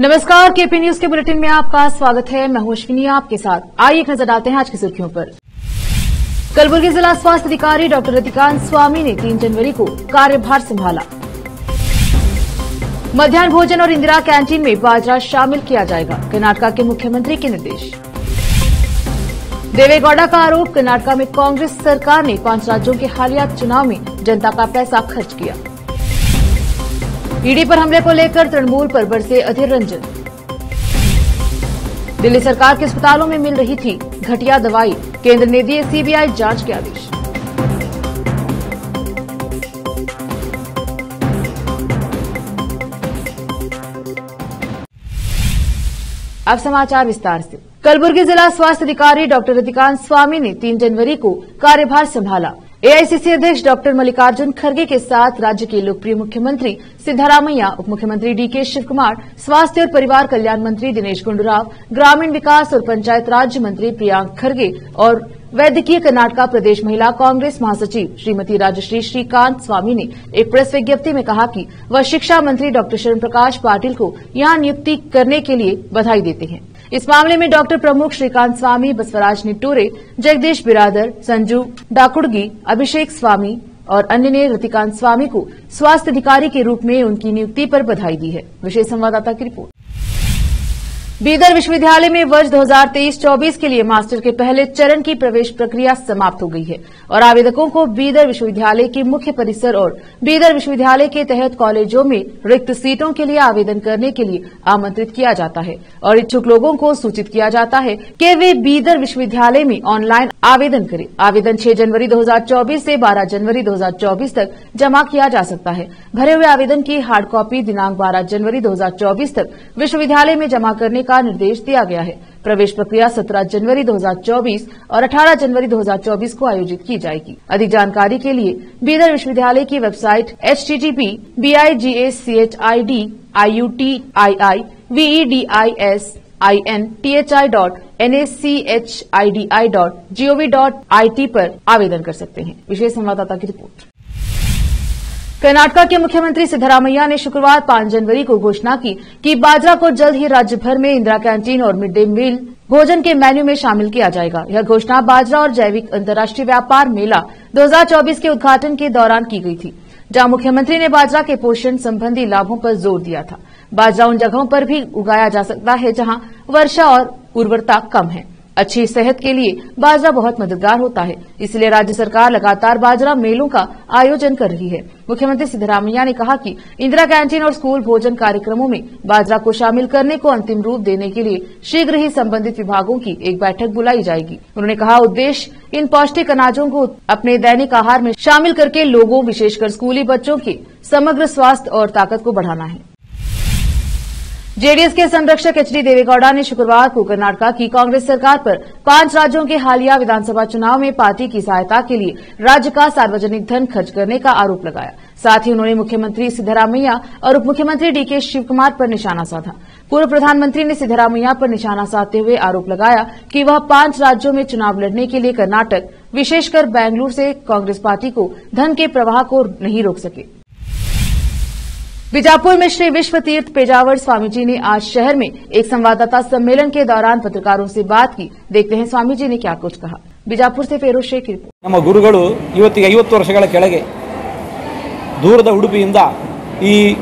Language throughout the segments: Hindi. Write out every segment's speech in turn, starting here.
नमस्कार, केपी न्यूज के बुलेटिन में आपका स्वागत है। मैं हूं अश्विनी आपके साथ। आइए एक नजर डालते हैं आज की सुर्खियों पर। कलबुर्गी जिला स्वास्थ्य अधिकारी डॉक्टर रतिकांत स्वामी ने 3 जनवरी को कार्यभार संभाला। मध्याह्न भोजन और इंदिरा कैंटीन में बाजरा शामिल किया जाएगा, कर्नाटक के मुख्यमंत्री के निर्देश। देवेगौड़ा का आरोप, कर्नाटक में कांग्रेस सरकार ने 5 राज्यों के हालिया चुनाव में जनता का पैसा खर्च किया। ईडी पर हमले को लेकर तृणमूल पर बरसे अधीर रंजन। दिल्ली सरकार के अस्पतालों में मिल रही थी घटिया दवाई, केंद्र ने दिए सीबीआई जांच के आदेश। अब समाचार विस्तार से। कलबुर्गी जिला स्वास्थ्य अधिकारी डॉक्टर रतिकांत स्वामी ने 3 जनवरी को कार्यभार संभाला। एआईसीसी अध्यक्ष डॉक्टर मल्लिकार्जुन खड़गे के साथ राज्य के लोकप्रिय मुख्यमंत्री सिद्धारामैया, उप मुख्यमंत्री डीके शिवकुमार, स्वास्थ्य और परिवार कल्याण मंत्री दिनेश गुंडूराव, ग्रामीण विकास और पंचायत राज्य मंत्री प्रियांक खड़गे और वैद्यकीय कर्नाटक प्रदेश महिला कांग्रेस महासचिव श्रीमती राजश्री श्रीकांत स्वामी ने एक प्रेस विज्ञप्ति में कहा कि वह शिक्षा मंत्री डॉक्टर शरण प्रकाश पाटिल को यहां नियुक्ति करने के लिए बधाई देते हैं। इस मामले में डॉक्टर प्रमुख श्रीकांत स्वामी, बसवराज निट्टूरे, जगदीश बिरादर, संजू डाकुड़गी, अभिषेक स्वामी और अन्य ने रतिकांत स्वामी को स्वास्थ्य अधिकारी के रूप में उनकी नियुक्ति पर बधाई दी है। विशेष संवाददाता की रिपोर्ट। बीदर विश्वविद्यालय में वर्ष 2023-24 के लिए मास्टर के पहले चरण की प्रवेश प्रक्रिया समाप्त हो गई है और आवेदकों को बीदर विश्वविद्यालय के मुख्य परिसर और बीदर विश्वविद्यालय के तहत कॉलेजों में रिक्त सीटों के लिए आवेदन करने के लिए आमंत्रित किया जाता है और इच्छुक लोगों को सूचित किया जाता है कि वे बीदर विश्वविद्यालय में ऑनलाइन आवेदन करें। आवेदन 6 जनवरी 2024 से 12 जनवरी 2024 तक जमा किया जा सकता है। भरे हुए आवेदन की हार्ड कॉपी दिनांक 12 जनवरी 2024 तक विश्वविद्यालय में जमा करने का निर्देश दिया गया है। प्रवेश प्रक्रिया 17 जनवरी 2024 और 18 जनवरी 2024 को आयोजित की जाएगी। अधिक जानकारी के लिए बीदर विश्वविद्यालय की वेबसाइट http://biudidii.inthi.nacchidi.gov.it पर आवेदन कर सकते हैं। विशेष संवाददाता की रिपोर्ट। कर्नाटक के मुख्यमंत्री सिद्धारामैया ने शुक्रवार 5 जनवरी को घोषणा की कि बाजरा को जल्द ही राज्य भर में इंदिरा कैंटीन और मिड डे मील भोजन के मेन्यू में शामिल किया जाएगा। यह घोषणा बाजरा और जैविक अंतर्राष्ट्रीय व्यापार मेला 2024 के उद्घाटन के दौरान की गई थी, जहां मुख्यमंत्री ने बाजरा के पोषण संबंधी लाभों पर जोर दिया था। बाजरा उन जगहों पर भी उगाया जा सकता है जहां वर्षा और उर्वरता कम है। अच्छी सेहत के लिए बाजरा बहुत मददगार होता है, इसलिए राज्य सरकार लगातार बाजरा मेलों का आयोजन कर रही है। मुख्यमंत्री सिद्धारामैया ने कहा कि इंदिरा कैंटीन और स्कूल भोजन कार्यक्रमों में बाजरा को शामिल करने को अंतिम रूप देने के लिए शीघ्र ही संबंधित विभागों की एक बैठक बुलाई जाएगी। उन्होंने कहा, उद्देश्य इन पौष्टिक अनाजों को अपने दैनिक आहार में शामिल करके लोगों, विशेषकर स्कूली बच्चों के समग्र स्वास्थ्य और ताकत को बढ़ाना है। जेडीएस के संरक्षक एचडी देवेगौड़ा ने शुक्रवार को कर्नाटक की कांग्रेस सरकार पर 5 राज्यों के हालिया विधानसभा चुनाव में पार्टी की सहायता के लिए राज्य का सार्वजनिक धन खर्च करने का आरोप लगाया। साथ ही उन्होंने मुख्यमंत्री सिद्धारामैया और उप मुख्यमंत्री डीके शिवकुमार पर निशाना साधा। पूर्व प्रधानमंत्री ने सिद्धारामैया पर निशाना साधते हुए आरोप लगाया कि वह 5 राज्यों में चुनाव लड़ने के लिए कर्नाटक, विशेषकर बेंगलुरु से कांग्रेस पार्टी को धन के प्रवाह को नहीं रोक सके। बीजापुर में श्री विश्व तीर्थ पेजावर स्वामी जी ने आज शहर में एक संवाददाता सम्मेलन के दौरान पत्रकारों से बात की। देखते हैं स्वामी जी ने क्या कुछ कहा। बीजापुर से फेरोज शेख की रिपोर्ट। ನಮ್ಮ ಗುರುಗಳು ಇವತ್ತಿಗೆ 50 ವರ್ಷಗಳ ಕೆಳಗೆ ದೂರದ ಉಡುಪಿಯಿಂದ ಈ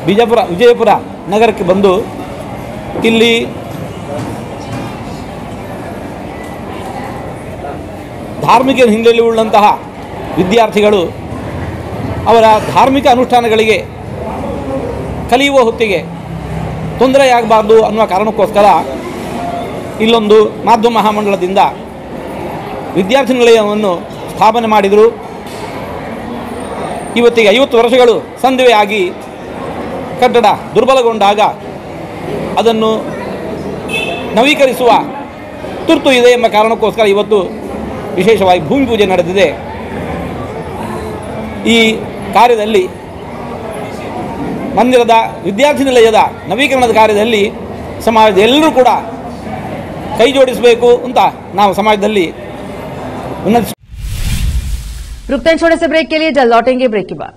ವಿಜಯಪುರ ನಗರಕ್ಕೆ ಬಂದು ಇಲ್ಲಿ ಧಾರ್ಮಿಕ ಹಿನ್ನೆಲೆ ಉಳ್ಳಂತಹ ವಿದ್ಯಾರ್ಥಿಗಳು ಅವರ ಧಾರ್ಮಿಕ ಅನುಷ್ಠಾನಗಳಿಗೆ ಕಲಿಯುವ ಹೊತ್ತಿಗೆ ತೊಂದರೆಯಾಗಬಾರದು ಅನ್ನುವ ಕಾರಣಕ್ಕೋಸ್ಕರ ಇಲ್ಲೊಂದು ಮಾಧ್ಯಮ ಮಹಾಮಂಡಲದಿಂದ ವಿದ್ಯಾರ್ಥಿ ನಿಲಯವನ್ನು ಸ್ಥಾಪನೆ ಮಾಡಿದರು। ಇವತ್ತಿಗೆ 50 ವರ್ಷಗಳು ಸಂಧಿವೆಯಾಗಿ ಕಟ್ಟಡ ದುರ್ಬಲಗೊಂಡಾಗ ಅದನ್ನು ನವೀಕರಿಸುವ ತುರ್ತು ಇದೆ ಎಂಬ ಕಾರಣಕ್ಕೋಸ್ಕರ ಇವತ್ತು ವಿಶೇಷವಾಗಿ ಭೂಮಿ ಪೂಜೆ ನಡೆದಿದೆ। ಈ ಕಾರ್ಯದಲ್ಲಿ ಮಂದಿರದ ವಿದ್ಯಾರ್ಥಿ ನಿಲಯದ ನವೀಕರಣದ ಕಾರ್ಯದಲ್ಲಿ ಸಮಾಜದ ಎಲ್ಲರೂ ಕೂಡ ಕೈ ಜೋಡಿಸಬೇಕು ಅಂತ ನಾವು ಸಮಾಜದಲ್ಲಿ रुकते हैं छोटे से ब्रेक के लिए, जल्द लौटेंगे ब्रेक के बाद।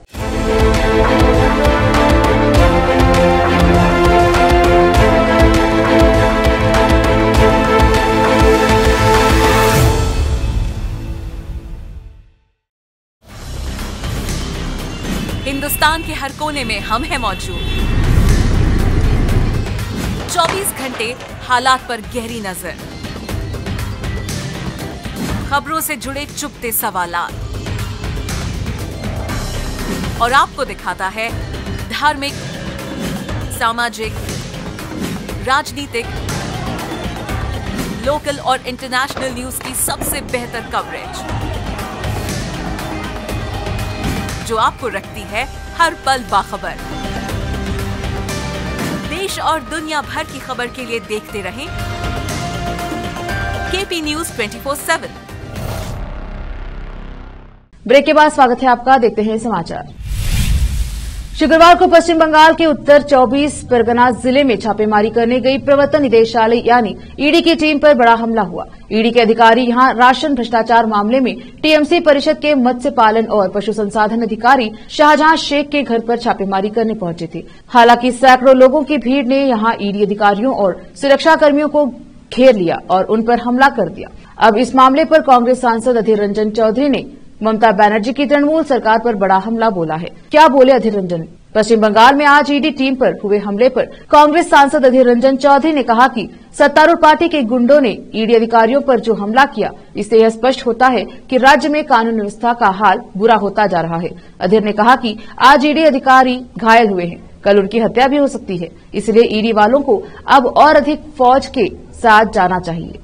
हिंदुस्तान के हर कोने में हम हैं मौजूद। 24 घंटे हालात पर गहरी नजर, खबरों से जुड़े चुपते सवालात, और आपको दिखाता है धार्मिक, सामाजिक, राजनीतिक, लोकल और इंटरनेशनल न्यूज की सबसे बेहतर कवरेज, जो आपको रखती है हर पल बाखबर। देश और दुनिया भर की खबर के लिए देखते रहें केपी न्यूज 24/7। ब्रेक के बाद स्वागत है आपका, देखते हैं समाचार। शुक्रवार को पश्चिम बंगाल के उत्तर 24 परगना जिले में छापेमारी करने गई प्रवर्तन निदेशालय यानी ईडी की टीम पर बड़ा हमला हुआ। ईडी के अधिकारी यहां राशन भ्रष्टाचार मामले में टीएमसी परिषद के मत्स्य पालन और पशु संसाधन अधिकारी शाहजहां शेख के घर पर छापेमारी करने पहुंचे थे। हालांकि सैकड़ों लोगों की भीड़ ने यहां ईडी अधिकारियों और सुरक्षाकर्मियों को घेर लिया और उन पर हमला कर दिया। अब इस मामले पर कांग्रेस सांसद अधीर रंजन चौधरी ने ममता बनर्जी की तृणमूल सरकार पर बड़ा हमला बोला है। क्या बोले अधीर रंजन? पश्चिम बंगाल में आज ईडी टीम पर हुए हमले पर कांग्रेस सांसद अधीर रंजन चौधरी ने कहा कि सत्तारूढ़ पार्टी के गुंडों ने ईडी अधिकारियों पर जो हमला किया, इससे यह स्पष्ट होता है कि राज्य में कानून व्यवस्था का हाल बुरा होता जा रहा है। अधीर ने कहा कि आज ईडी अधिकारी घायल हुए हैं, कल उनकी हत्या भी हो सकती है, इसलिए ईडी वालों को अब और अधिक फौज के साथ जाना चाहिए।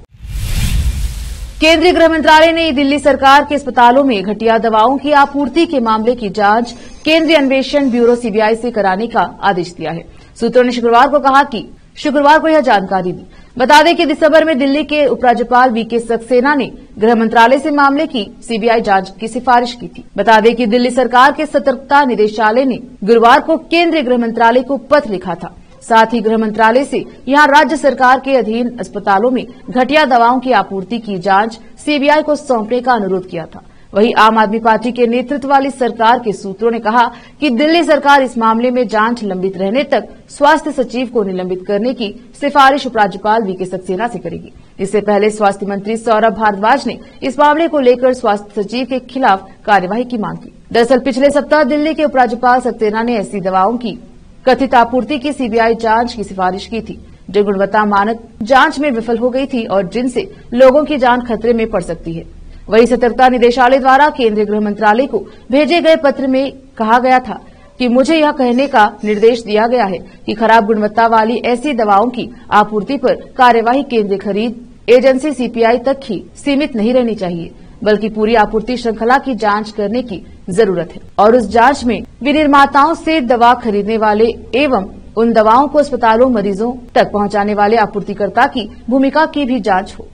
केंद्रीय गृह मंत्रालय ने दिल्ली सरकार के अस्पतालों में घटिया दवाओं की आपूर्ति के मामले की जांच केंद्रीय अन्वेषण ब्यूरो सीबीआई से कराने का आदेश दिया है। सूत्रों ने शुक्रवार को यह जानकारी दी। बता दें कि दिसंबर में दिल्ली के उपराज्यपाल वीके सक्सेना ने गृह मंत्रालय से मामले की सीबीआई जांच की सिफारिश की थी। बता दें कि दिल्ली सरकार के सतर्कता निदेशालय ने गुरुवार को केंद्रीय गृह मंत्रालय को पत्र लिखा था। साथ ही गृह मंत्रालय से यहां राज्य सरकार के अधीन अस्पतालों में घटिया दवाओं की आपूर्ति की जांच सीबीआई को सौंपने का अनुरोध किया था। वहीं आम आदमी पार्टी के नेतृत्व वाली सरकार के सूत्रों ने कहा कि दिल्ली सरकार इस मामले में जांच लंबित रहने तक स्वास्थ्य सचिव को निलंबित करने की सिफारिश उपराज्यपाल वीके सक्सेना से करेगी। इससे पहले स्वास्थ्य मंत्री सौरभ भारद्वाज ने इस मामले को लेकर स्वास्थ्य सचिव के खिलाफ कार्यवाही की मांग की। दरअसल पिछले सप्ताह दिल्ली के उपराज्यपाल सक्सेना ने ऐसी दवाओं की कथित आपूर्ति की सीबीआई जांच की सिफारिश की थी, जो गुणवत्ता मानक जांच में विफल हो गई थी और जिनसे लोगों की जान खतरे में पड़ सकती है। वहीं सतर्कता निदेशालय द्वारा केंद्रीय गृह मंत्रालय को भेजे गए पत्र में कहा गया था कि मुझे यह कहने का निर्देश दिया गया है कि खराब गुणवत्ता वाली ऐसी दवाओं की आपूर्ति पर कार्यवाही केंद्रीय खरीद एजेंसी सीपीआई तक ही सीमित नहीं रहनी चाहिए, बल्कि पूरी आपूर्ति श्रृंखला की जांच करने की जरूरत है और उस जांच में विनिर्माताओं से दवा खरीदने वाले एवं उन दवाओं को अस्पतालों मरीजों तक पहुंचाने वाले आपूर्तिकर्ता की भूमिका की भी जांच हो।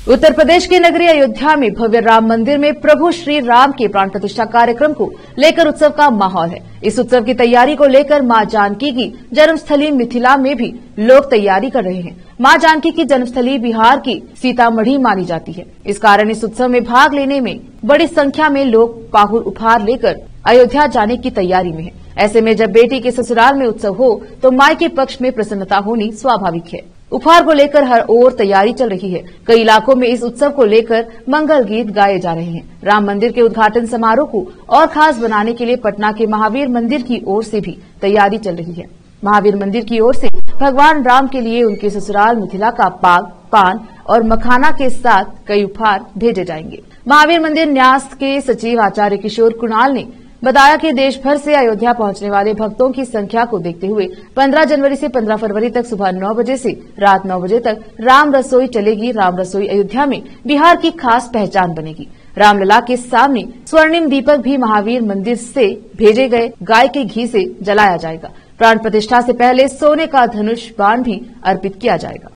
उत्तर प्रदेश के नगरी अयोध्या में भव्य राम मंदिर में प्रभु श्री राम के प्राण प्रतिष्ठा कार्यक्रम को लेकर उत्सव का माहौल है। इस उत्सव की तैयारी को लेकर मां जानकी की जन्मस्थली मिथिला में भी लोग तैयारी कर रहे हैं। मां जानकी की जन्मस्थली बिहार की सीतामढ़ी मानी जाती है। इस कारण इस उत्सव में भाग लेने में बड़ी संख्या में लोग पाहुर उपहार लेकर अयोध्या जाने की तैयारी में है। ऐसे में जब बेटी के ससुराल में उत्सव हो तो माई के पक्ष में प्रसन्नता होनी स्वाभाविक है। उपहार को लेकर हर ओर तैयारी चल रही है। कई इलाकों में इस उत्सव को लेकर मंगल गीत गाए जा रहे हैं। राम मंदिर के उद्घाटन समारोह को और खास बनाने के लिए पटना के महावीर मंदिर की ओर से भी तैयारी चल रही है। महावीर मंदिर की ओर से भगवान राम के लिए उनके ससुराल मिथिला का पाग, पान और मखाना के साथ कई उपहार भेजे जाएंगे। महावीर मंदिर न्यास के सचिव आचार्य किशोर कुणाल ने बताया कि देश भर से अयोध्या पहुंचने वाले भक्तों की संख्या को देखते हुए 15 जनवरी से 15 फरवरी तक सुबह 9 बजे से रात 9 बजे तक राम रसोई चलेगी। राम रसोई अयोध्या में बिहार की खास पहचान बनेगी। रामलला के सामने स्वर्णिम दीपक भी महावीर मंदिर से भेजे गए गाय के घी से जलाया जाएगा। प्राण प्रतिष्ठा से पहले सोने का धनुष बाण भी अर्पित किया जाएगा।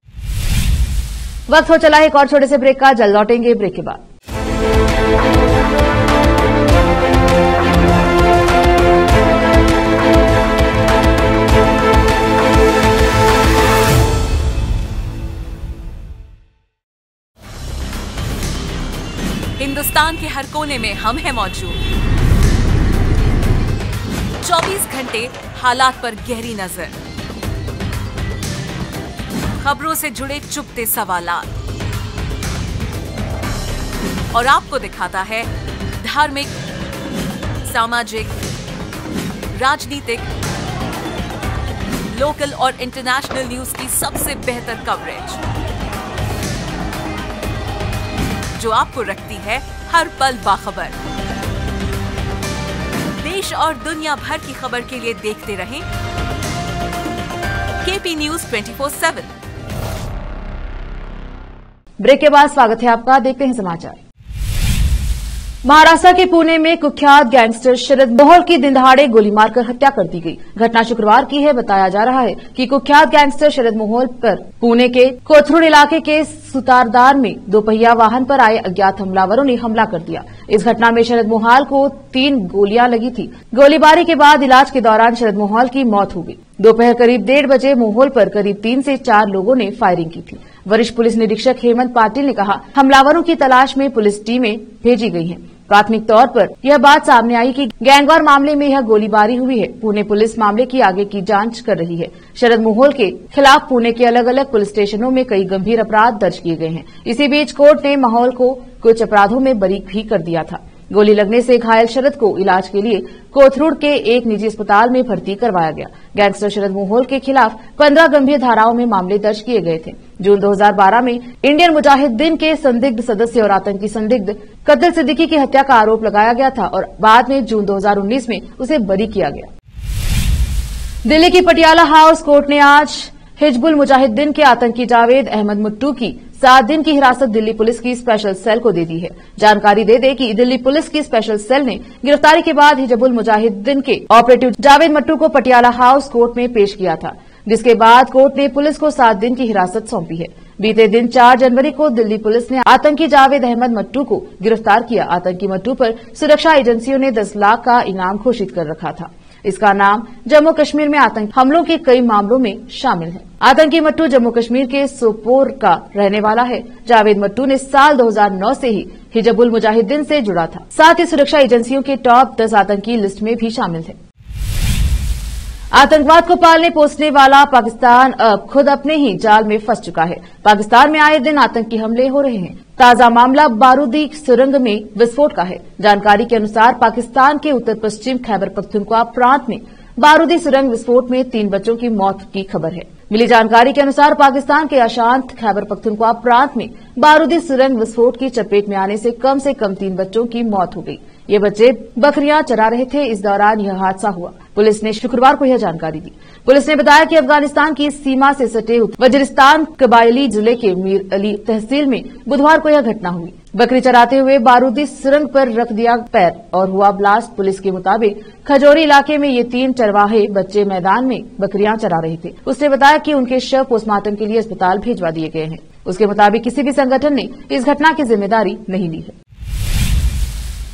वक्त हो चला है एक और छोटे से ब्रेक का, जल्द लौटेंगे ब्रेक के बाद। हिंदुस्तान के हर कोने में हम हैं मौजूद। 24 घंटे हालात पर गहरी नजर, खबरों से जुड़े चुपते सवालात, और आपको दिखाता है धार्मिक, सामाजिक, राजनीतिक, लोकल और इंटरनेशनल न्यूज की सबसे बेहतर कवरेज, जो आपको रखती है हर पल बाखबर। देश और दुनिया भर की खबर के लिए देखते रहें केपी न्यूज 24/7। ब्रेक के बाद स्वागत है आपका। देखते हैं समाचार। महाराष्ट्र के पुणे में कुख्यात गैंगस्टर शरद मोहोल की दिन दहाड़े गोली मारकर हत्या कर दी गई। घटना शुक्रवार की है। बताया जा रहा है कि कुख्यात गैंगस्टर शरद मोहोल पर पुणे के कोथरूड इलाके के सुतारदार में दोपहिया वाहन पर आए अज्ञात हमलावरों ने हमला कर दिया। इस घटना में शरद मोहोल को 3 गोलियां लगी थी। गोलीबारी के बाद इलाज के दौरान शरद मोहोल की मौत हो गई। दोपहर करीब 1:30 बजे मोहोल पर करीब 3 से 4 लोगों ने फायरिंग की थी। वरिष्ठ पुलिस निरीक्षक हेमंत पाटिल ने कहा, हमलावरों की तलाश में पुलिस टीमें भेजी गई हैं। प्राथमिक तौर पर यह बात सामने आई कि गैंगवार मामले में यह गोलीबारी हुई है। पुणे पुलिस मामले की आगे की जांच कर रही है। शरद मोहोल के खिलाफ पुणे के अलग अलग पुलिस स्टेशनों में कई गंभीर अपराध दर्ज किए गए हैं। इसी बीच कोर्ट ने मोहोल को कुछ अपराधों में बरी भी कर दिया था। गोली लगने से घायल शरद को इलाज के लिए कोथरूड के एक निजी अस्पताल में भर्ती करवाया गया। गैंगस्टर शरद मोहोल के खिलाफ 15 गंभीर धाराओं में मामले दर्ज किए गए थे। जून 2012 में इंडियन मुजाहिदीन के संदिग्ध सदस्य और आतंकी संदिग्ध कत्ल सिद्दीकी की हत्या का आरोप लगाया गया था और बाद में जून 2019 में उसे बरी किया गया। दिल्ली की पटियाला हाउस कोर्ट ने आज हिजबुल मुजाहिदीन के आतंकी जावेद अहमद मट्टू की 7 दिन की हिरासत दिल्ली पुलिस की स्पेशल सेल को दे दी है। जानकारी दे दें कि दिल्ली पुलिस की स्पेशल सेल ने गिरफ्तारी के बाद हिजबुल मुजाहिदीन के ऑपरेटिव जावेद मट्टू को पटियाला हाउस कोर्ट में पेश किया था, जिसके बाद कोर्ट ने पुलिस को 7 दिन की हिरासत सौंपी है। बीते दिन 4 जनवरी को दिल्ली पुलिस ने आतंकी जावेद अहमद मट्टू को गिरफ्तार किया। आतंकी मट्टू पर सुरक्षा एजेंसियों ने 10 लाख का इनाम घोषित कर रखा था। इसका नाम जम्मू कश्मीर में आतंकी हमलों के कई मामलों में शामिल है। आतंकी मट्टू जम्मू कश्मीर के सोपोर का रहने वाला है। जावेद मट्टू ने साल 2009 से ही हिजबुल मुजाहिदीन से जुड़ा था। साथ ही सुरक्षा एजेंसियों के टॉप 10 आतंकी लिस्ट में भी शामिल है। आतंकवाद को पालने पोसने वाला पाकिस्तान अब खुद अपने ही जाल में फंस चुका है। पाकिस्तान में आए दिन आतंकी हमले हो रहे हैं। ताजा मामला बारूदी सुरंग में विस्फोट का है। जानकारी के अनुसार पाकिस्तान के उत्तर पश्चिम खैबर पख्तूनख्वा प्रांत में बारूदी सुरंग विस्फोट में 3 बच्चों की मौत की खबर है। मिली जानकारी के अनुसार पाकिस्तान के अशांत खैबर पख्तूनख्वा प्रांत में बारूदी सुरंग विस्फोट की चपेट में आने से कम 3 बच्चों की मौत हो गई। ये बच्चे बकरियां चरा रहे थे। इस दौरान यह हादसा हुआ। पुलिस ने शुक्रवार को यह जानकारी दी। पुलिस ने बताया कि अफगानिस्तान की सीमा से सटे वजीरिस्तान कबायली जिले के मीर अली तहसील में बुधवार को यह घटना हुई। बकरी चराते हुए बारूदी सुरंग पर रख दिया पैर और हुआ ब्लास्ट। पुलिस के मुताबिक खजौरी इलाके में ये 3 चरवाहे बच्चे मैदान में बकरियां चरा रहे थे। उसने बताया कि उनके शव पोस्टमार्टम के लिए अस्पताल भेजवा दिए गए हैं। उसके मुताबिक किसी भी संगठन ने इस घटना की जिम्मेदारी नहीं ली है।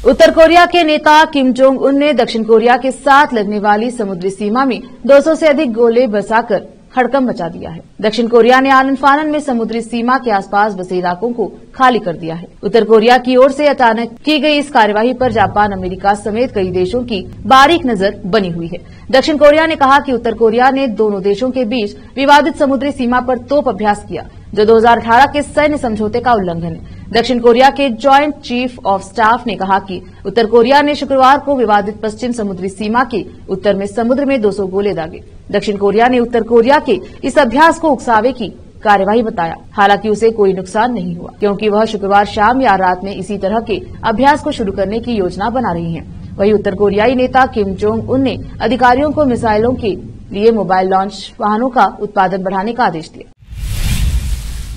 उत्तर कोरिया के नेता किम जोंग उन ने दक्षिण कोरिया के साथ लगने वाली समुद्री सीमा में 200 से अधिक गोले बरसाकर हड़कंप मचा दिया है। दक्षिण कोरिया ने आनन फानन में समुद्री सीमा के आसपास बसे इलाकों को खाली कर दिया है। उत्तर कोरिया की ओर से अचानक की गई इस कार्यवाही पर जापान, अमेरिका समेत कई देशों की बारीक नजर बनी हुई है। दक्षिण कोरिया ने कहा कि उत्तर कोरिया ने दोनों देशों के बीच विवादित समुद्री सीमा पर तोप अभ्यास किया, जो 2018 के सैन्य समझौते का उल्लंघन है। दक्षिण कोरिया के जॉइंट चीफ ऑफ स्टाफ ने कहा कि उत्तर कोरिया ने शुक्रवार को विवादित पश्चिम समुद्री सीमा के उत्तर में समुद्र में 200 गोले दागे। दक्षिण कोरिया ने उत्तर कोरिया के इस अभ्यास को उकसावे की कार्यवाही बताया। हालांकि उसे कोई नुकसान नहीं हुआ, क्योंकि वह शुक्रवार शाम या रात में इसी तरह के अभ्यास को शुरू करने की योजना बना रही है। वहीं उत्तर कोरियाई नेता किम जोंग उन ने अधिकारियों को मिसाइलों के लिए मोबाइल लॉन्च वाहनों का उत्पादन बढ़ाने का आदेश दिया।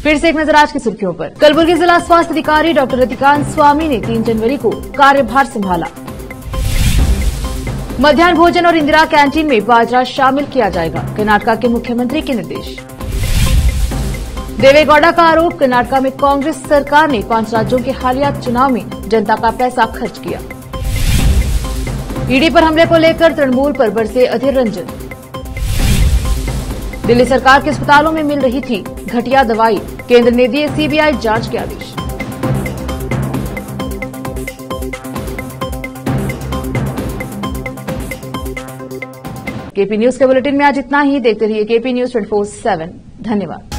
फिर से एक नजर आज की सुर्खियों पर। कलबुर्गी जिला स्वास्थ्य अधिकारी डॉक्टर रतिकांत स्वामी ने 3 जनवरी को कार्यभार संभाला। मध्याह्न भोजन और इंदिरा कैंटीन में बाजरा शामिल किया जाएगा, कर्नाटक के मुख्यमंत्री के निर्देश। देवेगौड़ा का आरोप, कर्नाटक में कांग्रेस सरकार ने 5 राज्यों के हालिया चुनाव में जनता का पैसा खर्च किया। ईडी पर हमले को लेकर तृणमूल पर बरसे अधीर रंजन। दिल्ली सरकार के अस्पतालों में मिल रही थी घटिया दवाई, केंद्र ने दिए सीबीआई जांच के आदेश। केपी न्यूज के बुलेटिन में आज इतना ही। देखते रहिए केपी न्यूज 24/7। धन्यवाद।